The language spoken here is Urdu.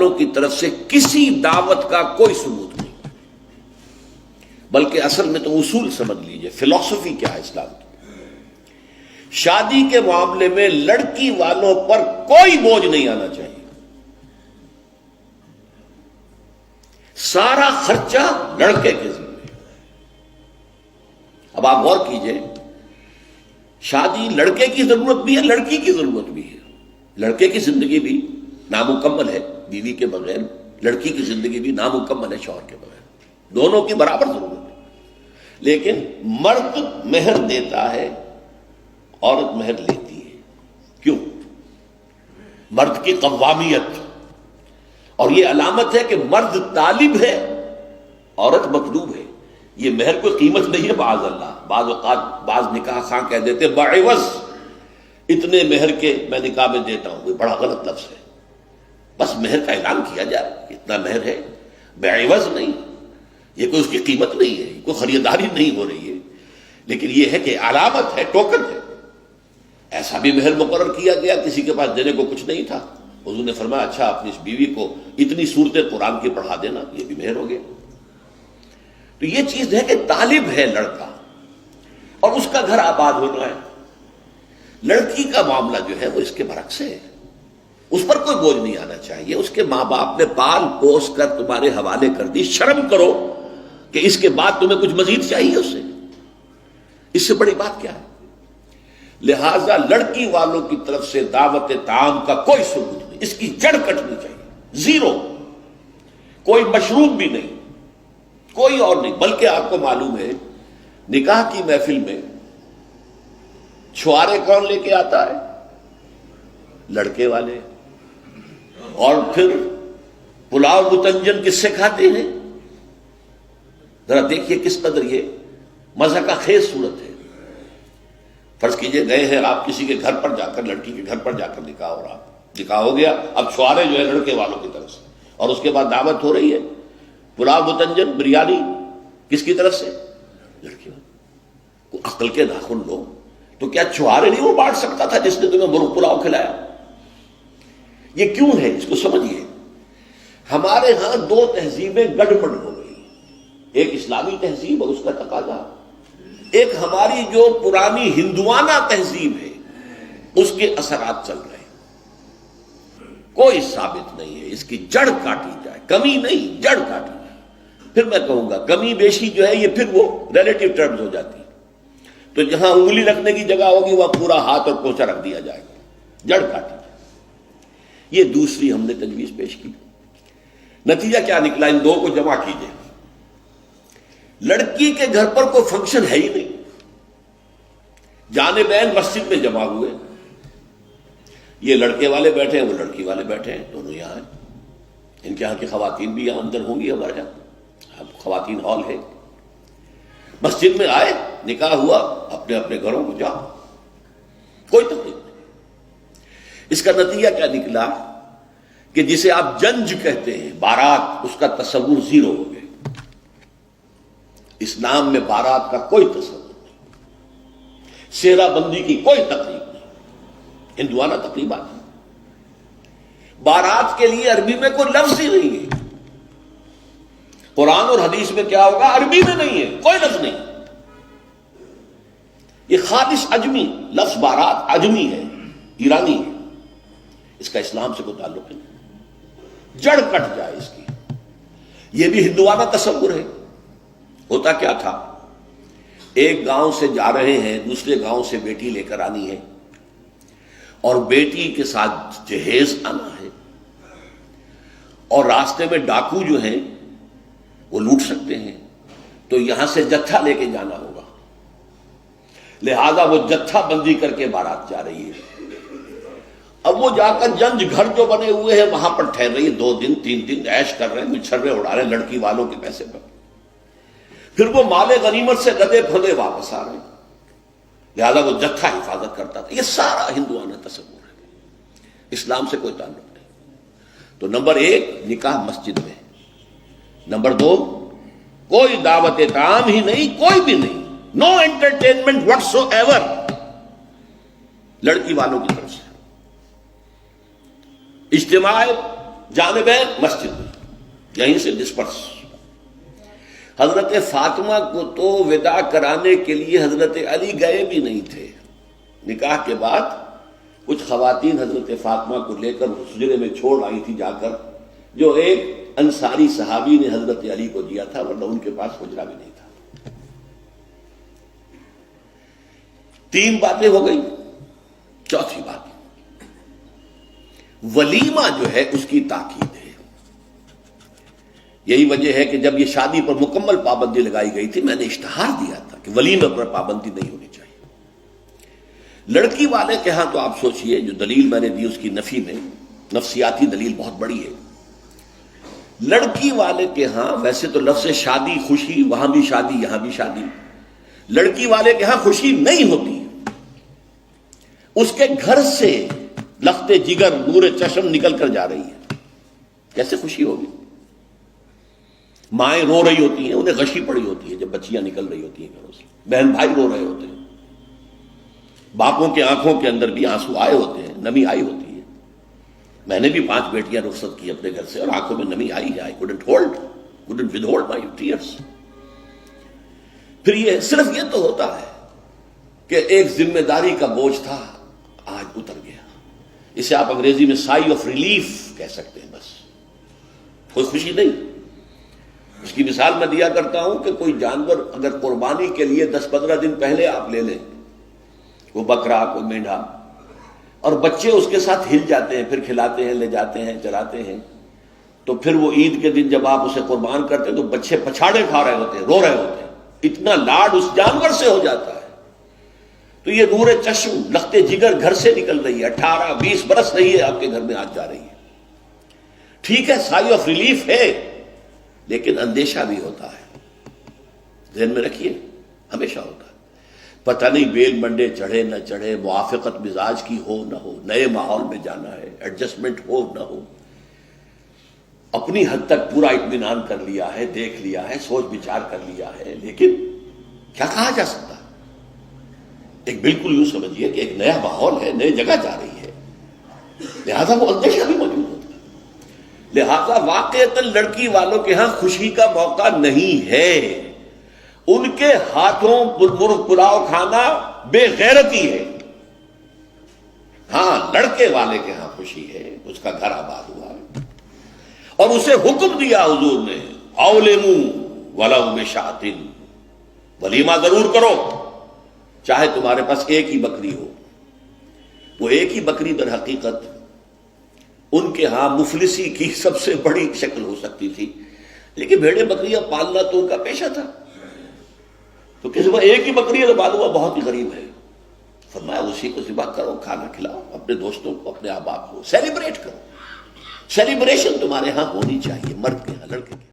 والوں کی طرف سے کسی دعوت کا کوئی ثبوت نہیں، بلکہ اصل میں تو اصول سمجھ لیجئے، فلسفی کیا ہے اسلام کی۔ شادی کے معاملے میں لڑکی والوں پر کوئی بوجھ نہیں آنا چاہیے، سارا خرچہ لڑکے کے ذمہ۔ اب آپ غور کیجئے، شادی لڑکے کی ضرورت بھی ہے، لڑکی کی ضرورت بھی ہے۔ لڑکے کی زندگی بھی نامکمل ہے بیوی کے بغیر، لڑکی کی زندگی بھی نامکمل ہے شوہر کے بغیر، دونوں کی برابر ضرورت ہے۔ لیکن مرد مہر دیتا ہے، عورت مہر لیتی ہے۔ کیوں؟ مرد کی قوامیت، اور یہ علامت ہے کہ مرد طالب ہے، عورت مطلوب ہے۔ یہ مہر کوئی قیمت نہیں ہے، بعض اللہ بعض اوقات بعض نکاح خواہ کہہ دیتے بعوض اتنے مہر کے میں نکاح میں دیتا ہوں، یہ بڑا غلط لفظ ہے۔ بس مہر کا اعلان کیا جائے اتنا مہر ہے، بعوض نہیں، یہ کوئی اس کی قیمت نہیں ہے، کوئی خریداری نہیں ہو رہی ہے، لیکن یہ ہے کہ علامت ہے، ٹوکن ہے۔ ایسا بھی مہر مقرر کیا گیا، کسی کے پاس دینے کو کچھ نہیں تھا، حضور نے فرمایا اچھا اپنی اس بیوی کو اتنی سورتیں قرآن کی پڑھا دینا، یہ بھی مہر ہو گیا۔ تو یہ چیز ہے کہ طالب ہے لڑکا، اور اس کا گھر آباد ہونا ہے۔ لڑکی کا معاملہ جو ہے وہ اس کے برعکس ہے، اس پر کوئی بوجھ نہیں آنا چاہیے۔ اس کے ماں باپ نے پال پوس کر تمہارے حوالے کر دی، شرم کرو کہ اس کے بعد تمہیں کچھ مزید چاہیے اس سے، اس سے بڑی بات کیا ہے؟ لہذا لڑکی والوں کی طرف سے دعوت طعام کا کوئی ثبوت نہیں، اس کی جڑ کٹنی چاہیے، زیرو، کوئی مشروب بھی نہیں، کوئی اور نہیں۔ بلکہ آپ کو معلوم ہے نکاح کی محفل میں چھوارے کون لے کے آتا ہے؟ لڑکے والے۔ اور پھر پلاؤ متنجن کس سے کھاتے ہیں؟ ذرا دیکھیے کس قدر یہ مزہ کا خیز صورت ہے۔ فرض کیجئے گئے ہیں آپ کسی کے گھر پر جا کر، لڑکی کے گھر پر جا کر نکاح ہو رہا، نکاح ہو گیا، اب چھوارے جو ہے لڑکے والوں کی طرف سے، اور اس کے بعد دعوت ہو رہی ہے، پلاؤ متنجن بریانی کس کی طرف سے؟ لڑکی والوں۔ عقل کے ناخن لو، تو کیا چھوارے نہیں وہ بانٹ سکتا تھا جس نے تمہیں مرغ پلاؤ کھلایا؟ یہ کیوں ہے؟ اس کو سمجھیے۔ ہمارے ہاں دو تہذیبیں گڑبڑ ہو گئی، ایک اسلامی تہذیب اور اس کا تقاضا، ایک ہماری جو پرانی ہندوانہ تہذیب ہے اس کے اثرات چل رہے ہیں۔ کوئی ثابت نہیں ہے، اس کی جڑ کاٹی جائے، کمی نہیں، جڑ کاٹی جائے۔ پھر میں کہوں گا کمی بیشی جو ہے یہ پھر وہ ریلیٹو ٹرمز ہو جاتی ہے، تو جہاں انگلی رکھنے کی جگہ ہوگی وہاں پورا ہاتھ اور پوچھا رکھ دیا جائے گا، جڑ کاٹی جائے۔ یہ دوسری ہم نے تجویز پیش کی۔ نتیجہ کیا نکلا؟ ان دو کو جمع کیجئے، لڑکی کے گھر پر کوئی فنکشن ہے ہی نہیں، جانبین مسجد میں جمع ہوئے، یہ لڑکے والے بیٹھے ہیں، وہ لڑکی والے بیٹھے ہیں، دونوں یہاں ہیں۔ ان کے یہاں کی خواتین بھی یہاں اندر ہوں گی، ہمارے یہاں اب خواتین ہال ہے۔ مسجد میں آئے، نکاح ہوا، اپنے اپنے گھروں کو جاؤ، کوئی تکلیف نہیں۔ اس کا نتیجہ کیا نکلا کہ جسے آپ جنج کہتے ہیں، بارات، اس کا تصور زیرو ہو گیا۔ اسلام میں بارات کا کوئی تصور نہیں، سیرا بندی کی کوئی تقریب نہیں، ہندوانہ تقریبات ہیں۔ بارات کے لیے عربی میں کوئی لفظ ہی نہیں ہے، قرآن اور حدیث میں کیا ہوگا؟ عربی میں نہیں ہے، کوئی لفظ نہیں۔ یہ خالص عجمی لفظ، بارات عجمی ہے، ایرانی ہے، اس کا اسلام سے کوئی تعلق نہیں، جڑ کٹ جائے اس کی۔ یہ بھی ہندوانہ تصور ہے۔ ہوتا کیا تھا؟ ایک گاؤں سے جا رہے ہیں، دوسرے گاؤں سے بیٹی لے کر آنی ہے، اور بیٹی کے ساتھ جہیز آنا ہے، اور راستے میں ڈاکو جو ہیں وہ لوٹ سکتے ہیں، تو یہاں سے جتھا لے کے جانا ہوگا، لہذا وہ جتھا بندی کر کے بارات جا رہی ہے۔ اب وہ جا کر جنج گھر جو بنے ہوئے ہیں وہاں پر ٹھہر رہی ہے، 2 دن 3 دن عیش کر رہے ہیں، مچھرے اڑا رہے ہیں لڑکی والوں کے پیسے پر، پھر وہ مال غنیمت سے گدے پھدے واپس آ رہے ہیں، لہذا وہ جتھا حفاظت کرتا تھا۔ یہ سارا ہندوانہ تصور ہے، اسلام سے کوئی تعلق نہیں۔ تو نمبر 1 نکاح مسجد میں، نمبر 2 کوئی دعوت طعام ہی نہیں، کوئی بھی نہیں، نو انٹرٹینمنٹ واٹس ایور لڑکی والوں کی طرف سے۔ اجتماع جانب مسجد میں، یہیں سے ڈسپرس۔ حضرت فاطمہ کو تو وداع کرانے کے لیے حضرت علی گئے بھی نہیں تھے۔ نکاح کے بعد کچھ خواتین حضرت فاطمہ کو لے کر حجرے میں چھوڑ آئی تھی جا کر، جو ایک انصاری صحابی نے حضرت علی کو دیا تھا، ورنہ ان کے پاس حجرہ بھی نہیں تھا۔ 3 باتیں ہو گئی۔ چوتھی بات، ولیمہ جو ہے اس کی تاکید ہے۔ یہی وجہ ہے کہ جب یہ شادی پر مکمل پابندی لگائی گئی تھی، میں نے اشتہار دیا تھا کہ ولیمے پر پابندی نہیں ہونی چاہیے۔ لڑکی والے کے ہاں تو آپ سوچئے، جو دلیل میں نے دی اس کی نفی میں، نفسیاتی دلیل بہت بڑی ہے۔ لڑکی والے کے ہاں ویسے تو لفظ شادی، خوشی، وہاں بھی شادی یہاں بھی شادی، لڑکی والے کے ہاں خوشی نہیں ہوتی۔ اس کے گھر سے لخت جگر، نور چشم نکل کر جا رہی ہے، کیسے خوشی ہوگی؟ مائیں رو رہی ہوتی ہیں، انہیں غشی پڑی ہوتی ہے جب بچیاں نکل رہی ہوتی ہیں گھروں سے، بہن بھائی رو رہے ہوتے ہیں، باپوں کے آنکھوں کے اندر بھی آنسو آئے ہوتے ہیں، نمی آئی ہوتی ہے۔ میں نے بھی 5 بیٹیاں رخصت کی اپنے گھر سے، اور آنکھوں میں نمی آئی ہے۔ I couldn't withhold my tears۔ پھر یہ صرف یہ تو ہوتا ہے کہ ایک ذمہ داری کا بوجھ تھا، آج اتر گیا۔ اسے آپ انگریزی میں سائی آف ریلیف کہہ سکتے ہیں، بس کوئی خوشی نہیں۔ اس کی مثال میں دیا کرتا ہوں کہ کوئی جانور اگر قربانی کے لیے 10-15 دن پہلے آپ لے لیں، وہ بکرا، کوئی مینڈھا، اور بچے اس کے ساتھ ہل جاتے ہیں، پھر کھلاتے ہیں، لے جاتے ہیں، چراتے ہیں، تو پھر وہ عید کے دن جب آپ اسے قربان کرتے ہیں تو بچے پچھاڑے کھا رہے ہوتے ہیں، رو رہے ہوتے ہیں، اتنا لاڈ اس جانور سے ہو جاتا ہے۔ تو یہ نور چشم، لخت جگر گھر سے نکل رہی ہے، 18-20 برس نہیں ہے آپ کے گھر میں آج جا رہی ہے۔ ٹھیک ہے، سائی آف ریلیف ہے، لیکن اندیشہ بھی ہوتا ہے۔ ذہن میں رکھیے، ہمیشہ ہوتا ہے۔ پتہ نہیں بیل منڈے چڑھے نہ چڑھے، موافقت مزاج کی ہو نہ ہو، نئے ماحول میں جانا ہے، ایڈجسٹمنٹ ہو نہ ہو۔ اپنی حد تک پورا اطمینان کر لیا ہے، دیکھ لیا ہے، سوچ بچار کر لیا ہے، لیکن کیا کہا جا سکتا ہے؟ ایک بالکل یوں سمجھیے کہ ایک نیا ماحول ہے، نئی جگہ جا رہی ہے، لہذا وہ اندیشہ بھی موجود ہوتا ہے۔ لہذا واقعتاً لڑکی والوں کے ہاں خوشی کا موقع نہیں ہے۔ ان کے ہاتھوں مرغ پلاؤ کھانا بے غیرتی ہے۔ ہاں، لڑکے والے کے ہاں خوشی ہے، اس کا گھر آباد ہوا ہے، اور اسے حکم دیا حضور نے، اولموا ولو بشاۃ، ولیمہ ضرور کرو، چاہے تمہارے پاس ایک ہی بکری ہو۔ وہ ایک ہی بکری در حقیقت ان کے ہاں مفلسی کی سب سے بڑی شکل ہو سکتی تھی، لیکن بھیڑیں بکریاں پالنا تو ان کا پیشہ تھا۔ تو کسی کو ایک ہی بکری ہے تو معلوم ہوا بہت ہی غریب ہے، فرمایا اسی کو ذبح کرو، کھانا کھلاؤ اپنے دوستوں کو، اپنے احباب کو، سیلیبریٹ کرو۔ سیلیبریشن تمہارے ہاں ہونی چاہیے، مرد کے ہاں، لڑکے کے